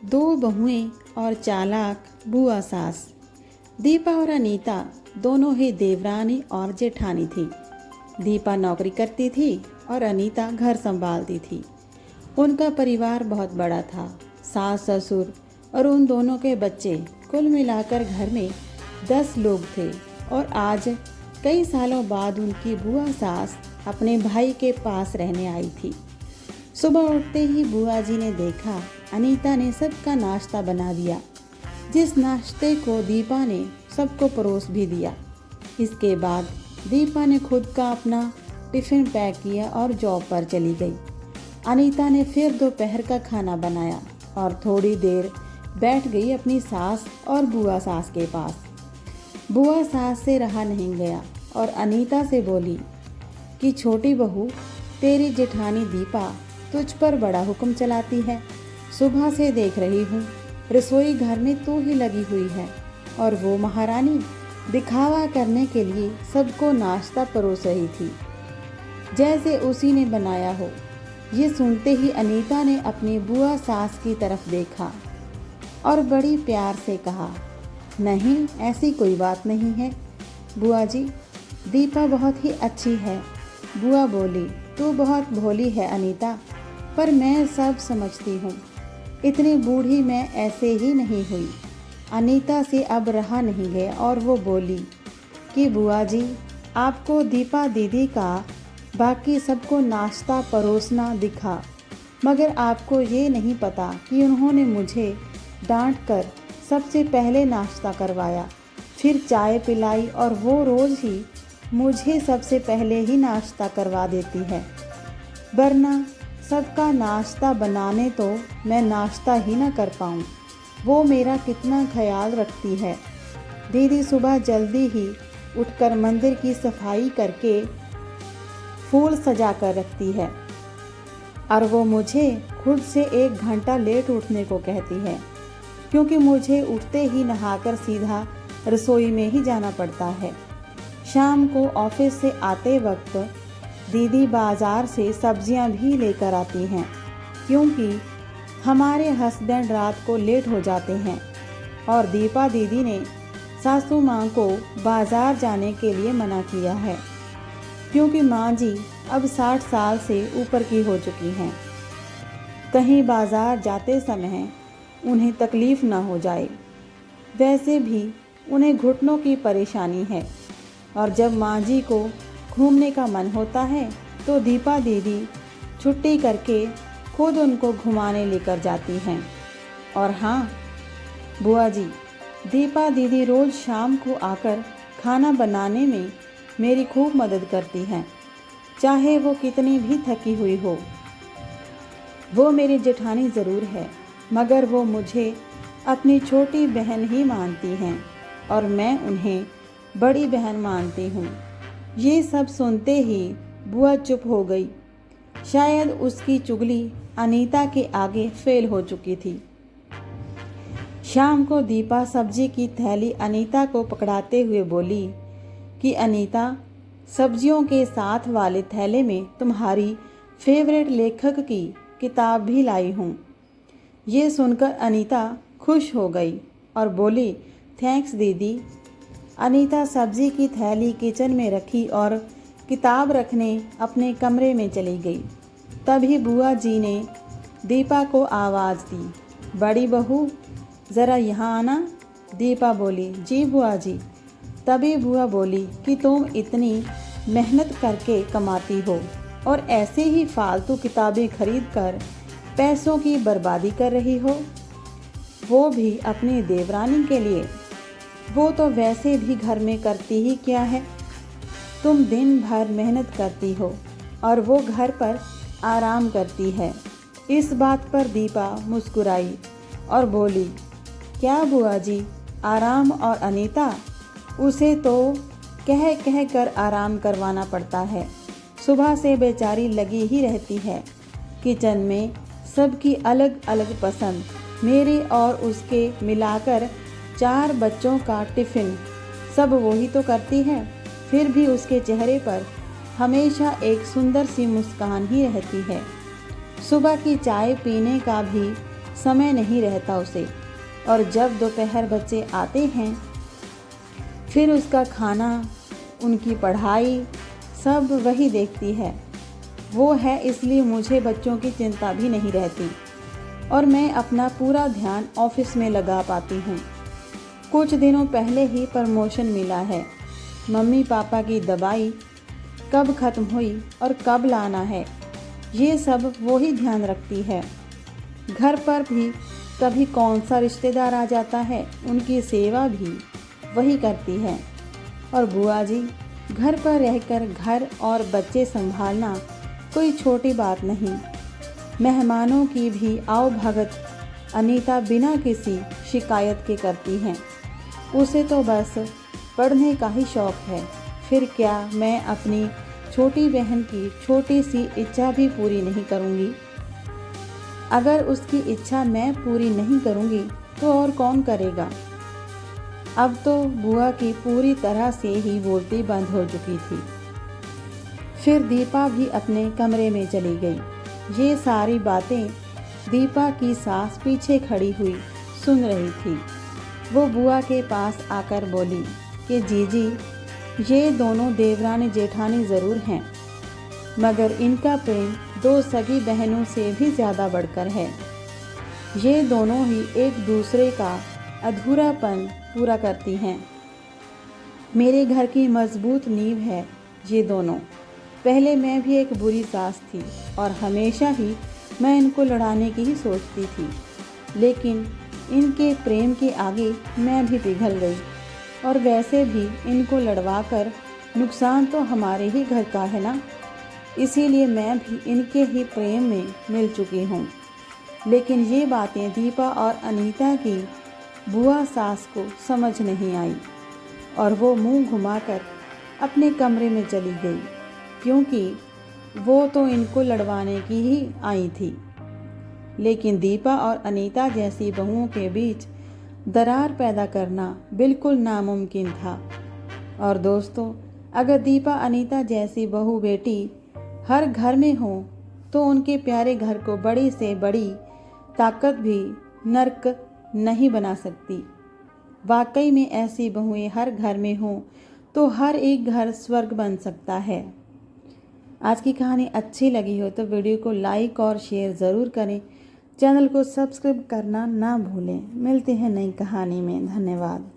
दो बहुएं और चालाक बुआ सास। दीपा और अनीता दोनों ही देवरानी और जेठानी थी। दीपा नौकरी करती थी और अनीता घर संभालती थी। उनका परिवार बहुत बड़ा था। सास ससुर और उन दोनों के बच्चे, कुल मिलाकर घर में 10 लोग थे। और आज कई सालों बाद उनकी बुआ सास अपने भाई के पास रहने आई थी। सुबह उठते ही बुआ जी ने देखा अनीता ने सबका नाश्ता बना दिया, जिस नाश्ते को दीपा ने सबको परोस भी दिया। इसके बाद दीपा ने खुद का अपना टिफ़िन पैक किया और जॉब पर चली गई। अनीता ने फिर दोपहर का खाना बनाया और थोड़ी देर बैठ गई अपनी सास और बुआ सास के पास। बुआ सास से रहा नहीं गया और अनीता से बोली कि छोटी बहू, तेरी जेठानी दीपा तुझ पर बड़ा हुक्म चलाती है। सुबह से देख रही हूँ रसोई घर में तू ही लगी हुई है और वो महारानी दिखावा करने के लिए सबको नाश्ता परोस रही थी, जैसे उसी ने बनाया हो। ये सुनते ही अनीता ने अपनी बुआ सास की तरफ देखा और बड़ी प्यार से कहा, नहीं, ऐसी कोई बात नहीं है बुआ जी, दीपा बहुत ही अच्छी है। बुआ बोली, तू बहुत भोली है अनीता, पर मैं सब समझती हूँ। इतनी बूढ़ी मैं ऐसे ही नहीं हुई। अनीता से अब रहा नहीं गया और वो बोली कि बुआ जी, आपको दीपा दीदी का बाकी सबको नाश्ता परोसना दिखा, मगर आपको ये नहीं पता कि उन्होंने मुझे डांट कर सबसे पहले नाश्ता करवाया, फिर चाय पिलाई और वो रोज़ ही मुझे सबसे पहले ही नाश्ता करवा देती है। वरना सबका नाश्ता बनाने तो मैं नाश्ता ही ना कर पाऊँ। वो मेरा कितना ख्याल रखती है। दीदी सुबह जल्दी ही उठकर मंदिर की सफाई करके फूल सजा कर रखती है और वो मुझे खुद से 1 घंटा लेट उठने को कहती है, क्योंकि मुझे उठते ही नहाकर सीधा रसोई में ही जाना पड़ता है। शाम को ऑफिस से आते वक्त दीदी बाज़ार से सब्जियां भी लेकर आती हैं, क्योंकि हमारे हस्बैंड रात को लेट हो जाते हैं और दीपा दीदी ने सासू माँ को बाज़ार जाने के लिए मना किया है, क्योंकि माँ जी अब 60 साल से ऊपर की हो चुकी हैं। कहीं बाज़ार जाते समय उन्हें तकलीफ़ ना हो जाए। वैसे भी उन्हें घुटनों की परेशानी है और जब माँ जी को घूमने का मन होता है तो दीपा दीदी छुट्टी करके खुद उनको घुमाने लेकर जाती हैं। और हाँ बुआ जी, दीपा दीदी रोज़ शाम को आकर खाना बनाने में मेरी खूब मदद करती हैं, चाहे वो कितनी भी थकी हुई हो। वो मेरी जेठानी ज़रूर है, मगर वो मुझे अपनी छोटी बहन ही मानती हैं और मैं उन्हें बड़ी बहन मानती हूँ। ये सब सुनते ही बुआ चुप हो गई। शायद उसकी चुगली अनीता के आगे फेल हो चुकी थी। शाम को दीपा सब्जी की थैली अनीता को पकड़ाते हुए बोली कि अनीता, सब्जियों के साथ वाले थैले में तुम्हारी फेवरेट लेखक की किताब भी लाई हूँ। ये सुनकर अनीता खुश हो गई और बोली, थैंक्स दीदी। अनीता सब्जी की थैली किचन में रखी और किताब रखने अपने कमरे में चली गई। तभी बुआ जी ने दीपा को आवाज़ दी, बड़ी बहू, ज़रा यहाँ आना। दीपा बोली, जी बुआ जी। तभी बुआ बोली कि तुम इतनी मेहनत करके कमाती हो और ऐसे ही फालतू किताबें खरीद कर पैसों की बर्बादी कर रही हो, वो भी अपनी देवरानी के लिए। वो तो वैसे भी घर में करती ही क्या है। तुम दिन भर मेहनत करती हो और वो घर पर आराम करती है। इस बात पर दीपा मुस्कुराई और बोली, क्या बुआ जी, आराम? और अनीता, उसे तो कह कह कर आराम करवाना पड़ता है। सुबह से बेचारी लगी ही रहती है किचन में। सबकी अलग अलग पसंद, मेरे और उसके मिलाकर 4 बच्चों का टिफ़िन सब वही तो करती है। फिर भी उसके चेहरे पर हमेशा एक सुंदर सी मुस्कान ही रहती है। सुबह की चाय पीने का भी समय नहीं रहता उसे। और जब दोपहर बच्चे आते हैं, फिर उसका खाना, उनकी पढ़ाई सब वही देखती है। वो है, इसलिए मुझे बच्चों की चिंता भी नहीं रहती और मैं अपना पूरा ध्यान ऑफिस में लगा पाती हूँ। कुछ दिनों पहले ही प्रमोशन मिला है। मम्मी पापा की दवाई कब ख़त्म हुई और कब लाना है, ये सब वो ही ध्यान रखती है। घर पर भी कभी कौन सा रिश्तेदार आ जाता है, उनकी सेवा भी वही करती है। और बुआ जी, घर पर रहकर घर और बच्चे संभालना कोई छोटी बात नहीं। मेहमानों की भी आओ भगत अनीता बिना किसी शिकायत के करती हैं। उसे तो बस पढ़ने का ही शौक़ है। फिर क्या मैं अपनी छोटी बहन की छोटी सी इच्छा भी पूरी नहीं करूँगी? अगर उसकी इच्छा मैं पूरी नहीं करूँगी तो और कौन करेगा? अब तो बुआ की पूरी तरह से ही बोलती बंद हो चुकी थी। फिर दीपा भी अपने कमरे में चली गई। ये सारी बातें दीपा की सास पीछे खड़ी हुई सुन रही थी। वो बुआ के पास आकर बोली कि जीजी, ये दोनों देवरानी जेठानी ज़रूर हैं, मगर इनका प्रेम दो सगी बहनों से भी ज़्यादा बढ़कर है। ये दोनों ही एक दूसरे का अधूरापन पूरा करती हैं। मेरे घर की मजबूत नींव है ये दोनों। पहले मैं भी एक बुरी सास थी और हमेशा ही मैं इनको लड़ाने की ही सोचती थी, लेकिन इनके प्रेम के आगे मैं भी पिघल गई। और वैसे भी इनको लड़वाकर नुकसान तो हमारे ही घर का है ना, इसीलिए मैं भी इनके ही प्रेम में मिल चुकी हूँ। लेकिन ये बातें दीपा और अनीता की बुआ सास को समझ नहीं आई और वो मुंह घुमाकर अपने कमरे में चली गई, क्योंकि वो तो इनको लड़वाने की ही आई थी। लेकिन दीपा और अनीता जैसी बहुओं के बीच दरार पैदा करना बिल्कुल नामुमकिन था। और दोस्तों, अगर दीपा अनीता जैसी बहू बेटी हर घर में हो तो उनके प्यारे घर को बड़ी से बड़ी ताकत भी नर्क नहीं बना सकती। वाकई में ऐसी बहुएं हर घर में हों तो हर एक घर स्वर्ग बन सकता है। आज की कहानी अच्छी लगी हो तो वीडियो को लाइक और शेयर ज़रूर करें। चैनल को सब्सक्राइब करना ना भूलें। मिलते हैं नई कहानी में। धन्यवाद।